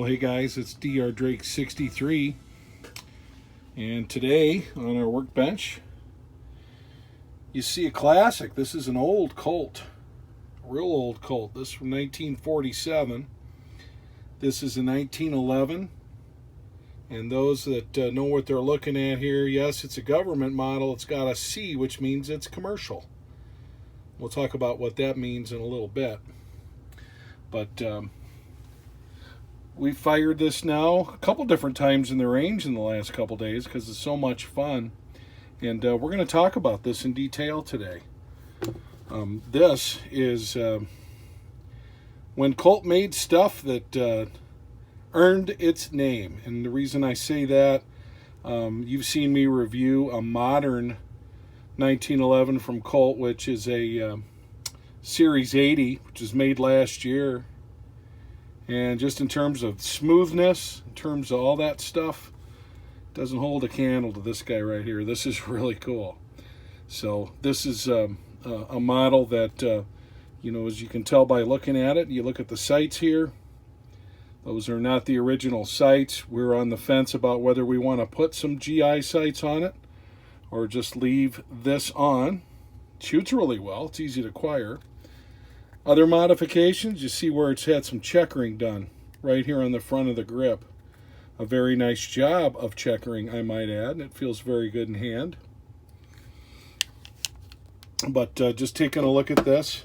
Well, hey guys, it's Dr. Drake 63, and today on our workbench you see a classic. This is an old Colt, real old Colt. This is from 1947. This is a 1911, and those that know what they're looking at here, yes, it's a government model. It's got a C, which means it's commercial. We'll talk about what that means in a little bit, but we fired this now a couple different times in the range in the last couple days because it's so much fun. And we're going to talk about this in detail today. This is when Colt made stuff that earned its name. And the reason I say that, you've seen me review a modern 1911 from Colt, which is a Series 80, which was made last year. And just in terms of smoothness, in terms of all that stuff, doesn't hold a candle to this guy right here. This is really cool. So this is a model that, as you can tell by looking at it, you look at the sights here. Those are not the original sights. We're on the fence about whether we want to put some GI sights on it or just leave this on. It shoots really well. It's easy to acquire. Other modifications, you see where it's had some checkering done right here on the front of the grip. A very nice job of checkering, I might add, and it feels very good in hand. But just taking a look at this,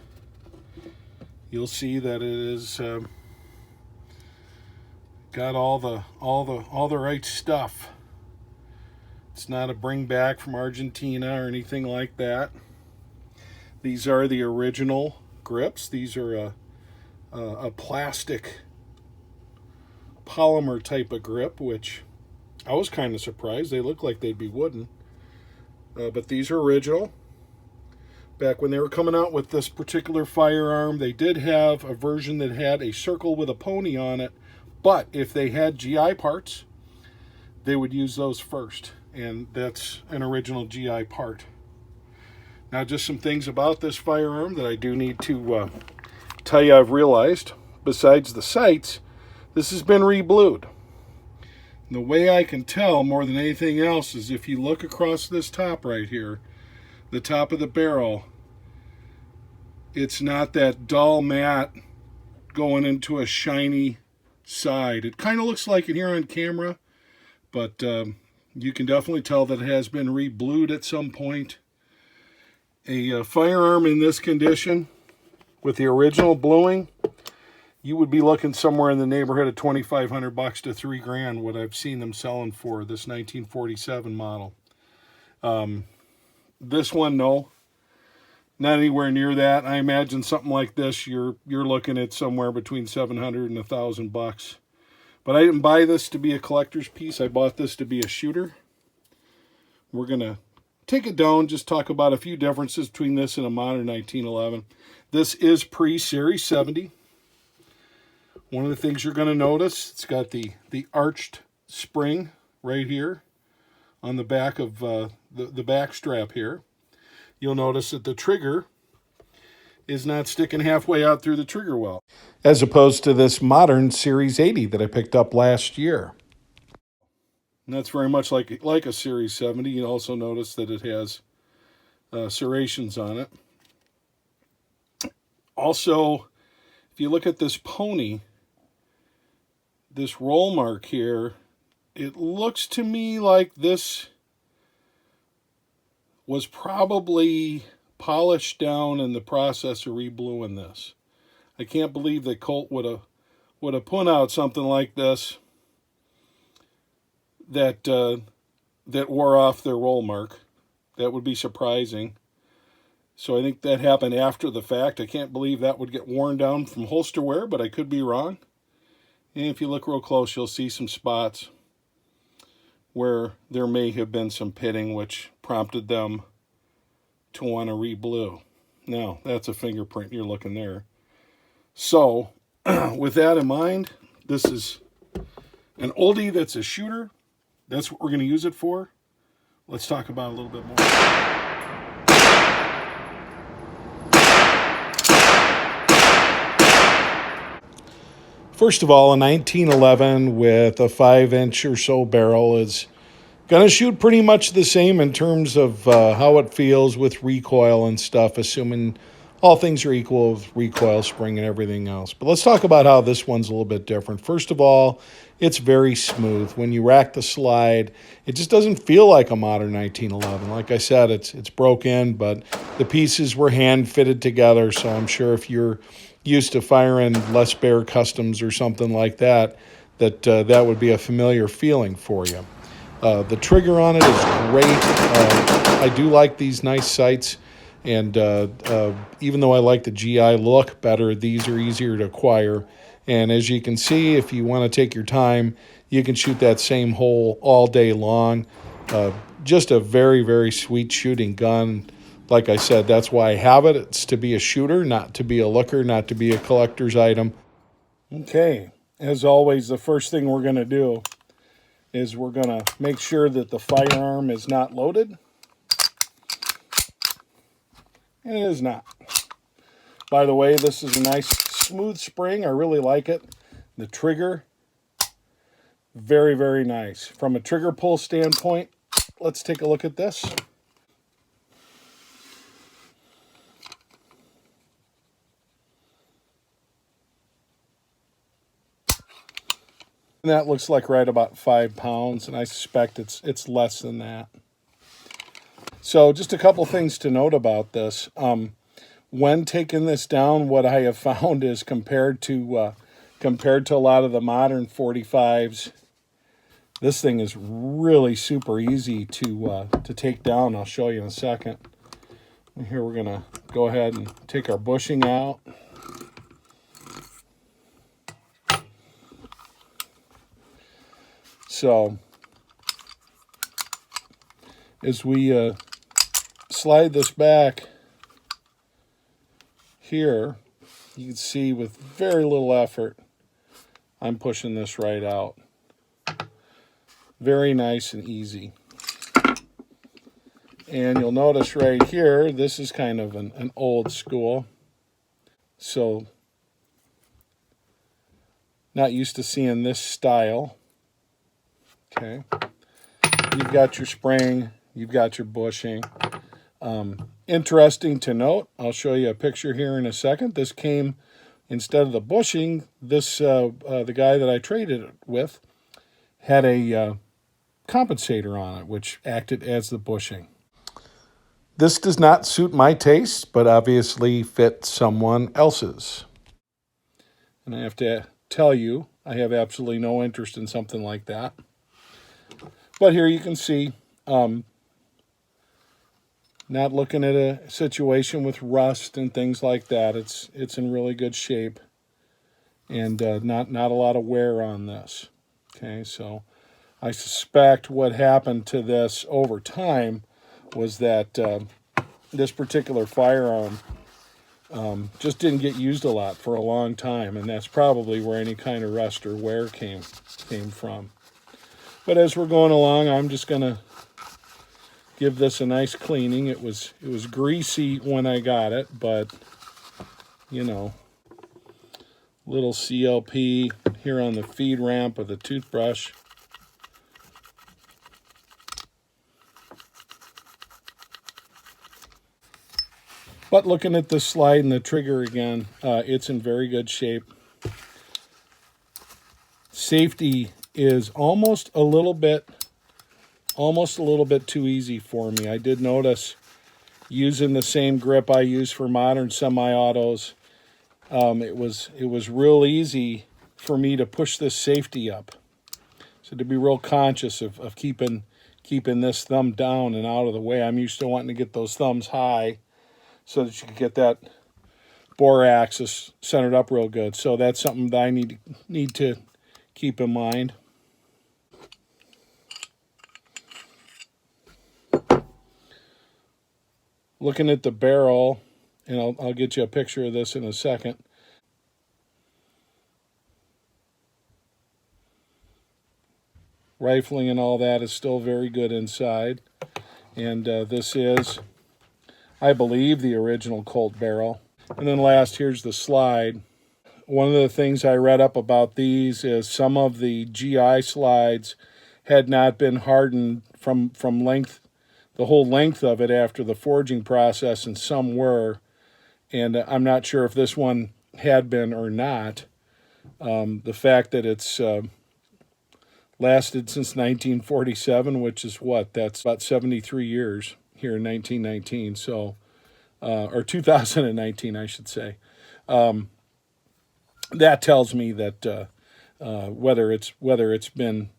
you'll see that it is got all the right stuff. It's not a bring back from Argentina or anything like that. These are the original grips. These are a plastic polymer type of grip, which I was kind of surprised. They look like they'd be wooden, but these are original. Back when they were coming out with this particular firearm, they did have a version that had a circle with a pony on it, but if they had GI parts, they would use those first, and that's an original GI part. Now, just some things about this firearm that I do need to tell you I've realized. Besides the sights, this has been reblued. And the way I can tell more than anything else is if you look across this top right here, the top of the barrel, it's not that dull matte going into a shiny side. It kind of looks like it here on camera, but you can definitely tell that it has been reblued at some point. A firearm in this condition with the original bluing, you would be looking somewhere in the neighborhood of $2,500 to $3,000, what I've seen them selling for, this 1947 model. This one, no, not anywhere near that. I imagine something like this, you're looking at somewhere between $700 and $1,000. But I didn't buy this to be a collector's piece. I bought this to be a shooter. We're going to take it down, just talk about a few differences between this and a modern 1911. This is pre-Series 70. One of the things you're going to notice, it's got the arched spring right here on the back of the back strap here. You'll notice that the trigger is not sticking halfway out through the trigger well, as opposed to this modern Series 80 that I picked up last year. And that's very much like a Series 70. You also notice that it has serrations on it. Also, if you look at this pony, this roll mark here, it looks to me like this was probably polished down in the process of rebluing this. I can't believe that Colt would have put out something like this that wore off their roll mark. That would be surprising. So I think that happened after the fact. I can't believe that would get worn down from holster wear, but I could be wrong. And if you look real close, you'll see some spots where there may have been some pitting, which prompted them to want to reblue. Now, that's a fingerprint you're looking there. So, with that in mind, this is an oldie that's a shooter. That's what we're going to use it for. Let's talk about it a little bit more. First of all, a 1911 with a 5-inch or so barrel is going to shoot pretty much the same in terms of how it feels with recoil and stuff, assuming all things are equal with recoil, spring, and everything else. But let's talk about how this one's a little bit different. First of all, it's very smooth. When you rack the slide, it just doesn't feel like a modern 1911. Like I said, it's broken, but the pieces were hand fitted together, so I'm sure if you're used to firing Les Bear Customs or something like that, that would be a familiar feeling for you. The trigger on it is great. I do like these nice sights, and even though I like the GI look better, these are easier to acquire. And as you can see, if you want to take your time, you can shoot that same hole all day long. Just a very, very sweet shooting gun. Like I said, that's why I have it. It's to be a shooter, not to be a looker, not to be a collector's item. Okay, as always, the first thing we're going to do is we're going to make sure that the firearm is not loaded. And it is not. By the way, this is a nice smooth spring. I really like it. The trigger, very, very nice. From a trigger pull standpoint, let's take a look at this. And that looks like right about 5 pounds, and I suspect it's less than that. So just a couple things to note about this. When taking this down, what I have found is compared to a lot of the modern 45s, this thing is really super easy to take down. I'll show you in a second. Here we're gonna go ahead and take our bushing out. So as we slide this back here, you can see with very little effort, I'm pushing this right out. Very nice and easy. And you'll notice right here, this is kind of an old school. So, not used to seeing this style. Okay. You've got your spring, you've got your bushing. Interesting to note, I'll show you a picture here in a second. This came, instead of the bushing, the guy that I traded it with had a compensator on it, which acted as the bushing. This does not suit my taste, but obviously fit someone else's. And I have to tell you, I have absolutely no interest in something like that. But here you can see, not looking at a situation with rust and things like that. It's in really good shape, and not a lot of wear on this. Okay, so I suspect what happened to this over time was that this particular firearm just didn't get used a lot for a long time, and that's probably where any kind of rust or wear came from. But as we're going along, I'm just going to give this a nice cleaning. It was greasy when I got it, but you know, little CLP here on the feed ramp of the toothbrush. But looking at the slide and the trigger again, it's in very good shape. Safety is almost a little bit too easy for me. I did notice using the same grip I use for modern semi-autos, it was real easy for me to push this safety up. So to be real conscious of keeping this thumb down and out of the way. I'm used to wanting to get those thumbs high so that you can get that bore axis centered up real good. So that's something that I need to keep in mind. Looking at the barrel, and I'll get you a picture of this in a second. Rifling and all that is still very good inside. And this is, I believe, the original Colt barrel. And then last, here's the slide. one of the things I read up about these is some of the GI slides had not been hardened from length, the whole length of it after the forging process, and some were. And I'm not sure if this one had been or not. The fact that it's lasted since 1947, which is what? That's about 73 years here in 1919. So, or 2019, I should say. That tells me that whether it's been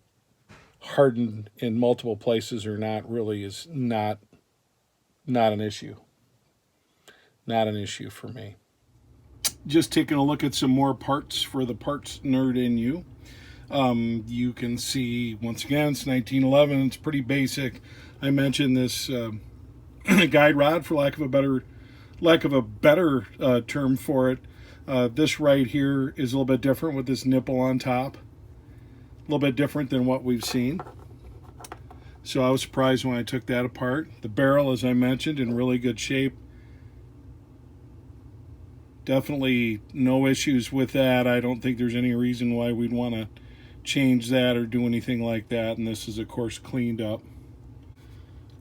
hardened in multiple places or not really is not an issue. Not an issue for me. Just taking a look at some more parts for the parts nerd in you. You can see, once again, it's 1911. It's pretty basic. I mentioned this guide rod, for lack of a better term for it. This right here is a little bit different with this nipple on top. A little bit different than what we've seen. So I was surprised when I took that apart. The barrel, as I mentioned, in really good shape. Definitely no issues with that. I don't think there's any reason why we'd want to change that or do anything like that. And this is, of course, cleaned up.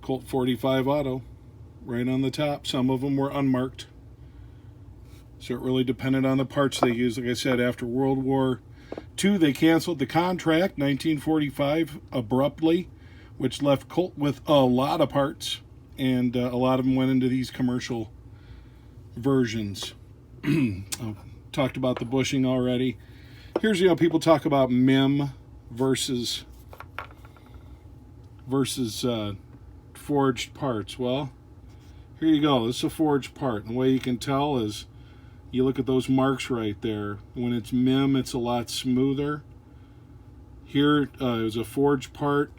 Colt 45 Auto, right on the top. Some of them were unmarked. So it really depended on the parts they used. Like I said, after World War II, they canceled the contract, 1945, abruptly, which left Colt with a lot of parts. And a lot of them went into these commercial versions. Talked about the bushing already. Here's, people talk about MIM versus forged parts. Well, here you go. This is a forged part. And the way you can tell is you look at those marks right there. When it's MIM, it's a lot smoother. Here it was a forged part.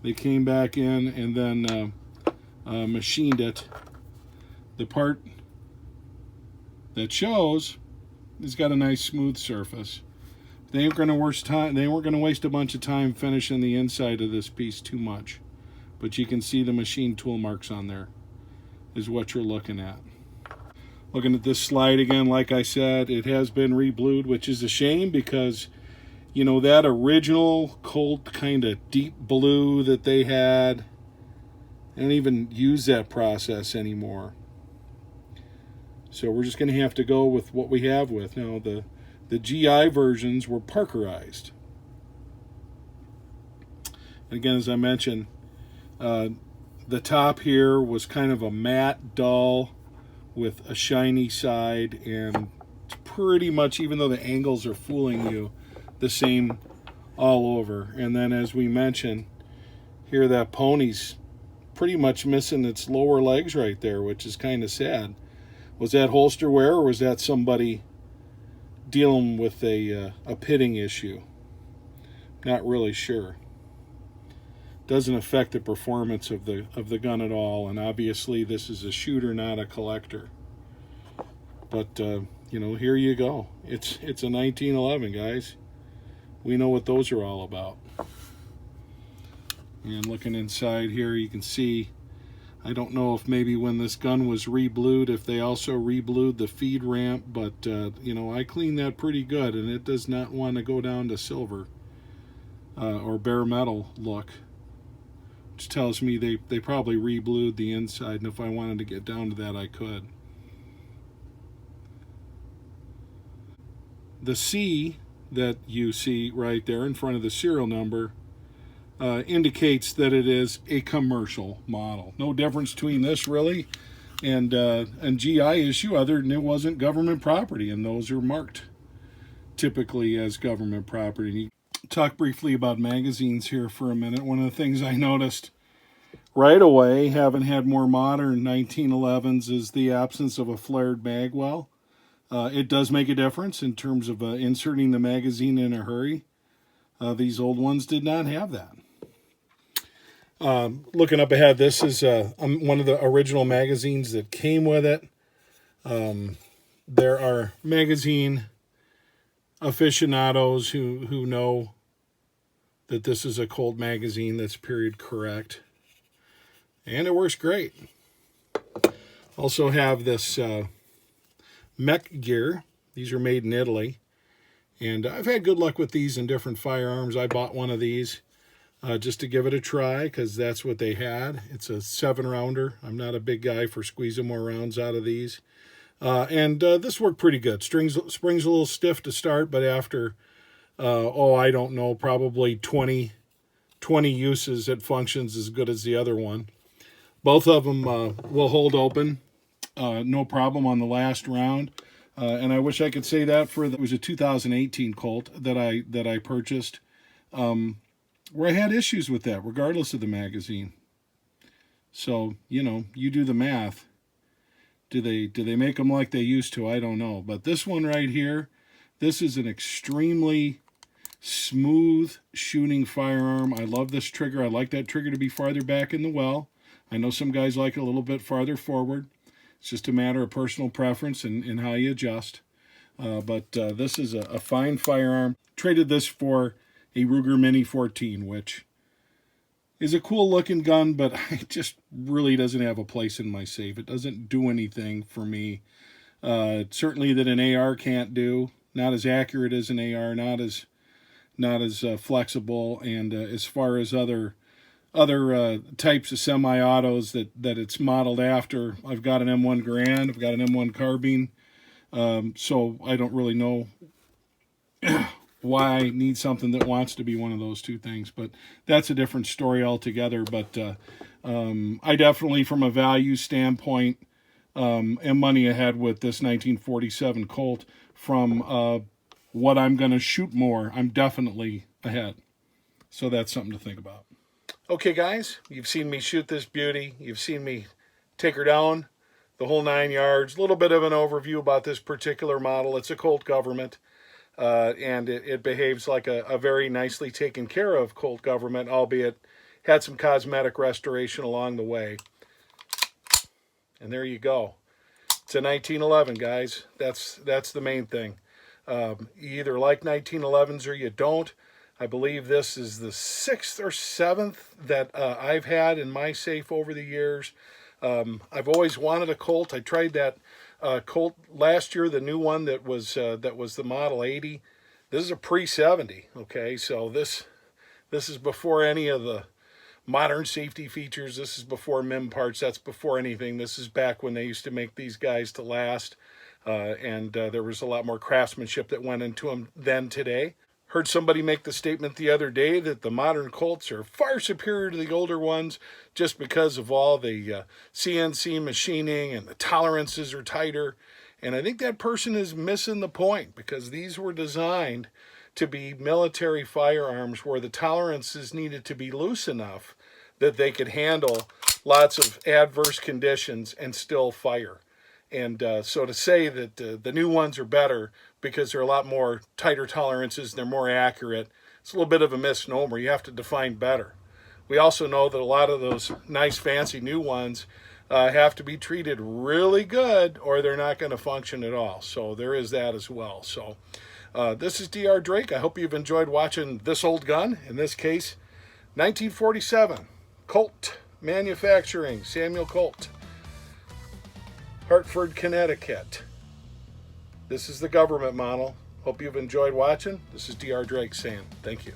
They came back in and then machined it. The part that shows it's got a nice smooth surface. They weren't going to waste a bunch of time finishing the inside of this piece too much. But you can see the machine tool marks on there is what you're looking at. Looking at this slide again, like I said, it has been re-blued, which is a shame because, that original Colt kind of deep blue that they had, they don't even use that process anymore. So we're just going to have to go with what we have with. Now, the GI versions were Parkerized. And again, as I mentioned, the top here was kind of a matte dull with a shiny side, and it's pretty much, even though the angles are fooling you, the same all over. And then, as we mentioned, here that pony's pretty much missing its lower legs right there, which is kind of sad. Was that holster wear, or was that somebody dealing with a pitting issue? Not really sure. Doesn't affect the performance of the gun at all, and obviously this is a shooter, not a collector. But here you go. It's a 1911, guys. We know what those are all about. And looking inside here, you can see, I don't know if maybe when this gun was re-blued, if they also re-blued the feed ramp, but, I cleaned that pretty good, and it does not want to go down to silver or bare metal look, which tells me they probably re-blued the inside, and if I wanted to get down to that, I could. The C that you see right there in front of the serial number indicates that it is a commercial model. No difference between this really and GI issue, other than it wasn't government property, and those are marked typically as government property. Talk briefly about magazines here for a minute. One of the things I noticed right away, having had more modern 1911s, is the absence of a flared mag well. It does make a difference in terms of inserting the magazine in a hurry. These old ones did not have that. Looking up ahead, this is one of the original magazines that came with it. There are magazine aficionados who know that this is a Colt magazine that's period correct. And it works great. Also have this mech gear These are made in Italy. And I've had good luck with these in different firearms. I bought one of these just to give it a try because that's what they had. It's a 7-rounder. I'm not a big guy for squeezing more rounds out of these. And this worked pretty good. Springs a little stiff to start, but after, I don't know, probably 20 uses, it functions as good as the other one. Both of them will hold open, no problem on the last round. And I wish I could say that for it was a 2018 Colt that I purchased, where I had issues with that, regardless of the magazine. So you do the math. Do they make them like they used to? I don't know. But this one right here, this is an extremely smooth shooting firearm. I love this trigger. I like that trigger to be farther back in the well. I know some guys like it a little bit farther forward. It's just a matter of personal preference and how you adjust. But this is a fine firearm. Traded this for a Ruger Mini 14, which is a cool looking gun, but it just really doesn't have a place in my safe. It doesn't do anything for me. Certainly that an AR can't do. Not as accurate as an AR, not as flexible, and as far as other types of semi-autos that it's modeled after. I've got an M1 Garand, I've got an M1 carbine, so I don't really know why I need something that wants to be one of those two things, but that's a different story altogether. But I definitely, from a value standpoint, am money ahead with this 1947 Colt. From what I'm going to shoot more, I'm definitely ahead. So that's something to think about. Okay, guys, you've seen me shoot this beauty. You've seen me take her down the whole 9 yards. A little bit of an overview about this particular model. It's a Colt Government. And it behaves like a very nicely taken care of Colt Government, albeit had some cosmetic restoration along the way. And there you go. It's a 1911, guys. That's the main thing. You either like 1911s or you don't. I believe this is the 6th or 7th that I've had in my safe over the years. I've always wanted a Colt. I tried that Colt last year, the new one that was the Model 80. This is a pre-70, okay? So this is before any of the modern safety features. This is before MIM parts. That's before anything. This is back when they used to make these guys to last, and there was a lot more craftsmanship that went into them than today. Heard somebody make the statement the other day that the modern Colts are far superior to the older ones just because of all the CNC machining and the tolerances are tighter. And I think that person is missing the point, because these were designed to be military firearms where the tolerances needed to be loose enough that they could handle lots of adverse conditions and still fire. And so to say that the new ones are better because they're a lot more tighter tolerances and they're more accurate, it's a little bit of a misnomer. You have to define better. We also know that a lot of those nice fancy new ones have to be treated really good or they're not going to function at all. So there is that as well. So this is Dr. Drake. I hope you've enjoyed watching this old gun. In this case, 1947 Colt Manufacturing, Samuel Colt, Hartford, Connecticut. This is the government model. Hope you've enjoyed watching. This is Dr. Drake saying thank you.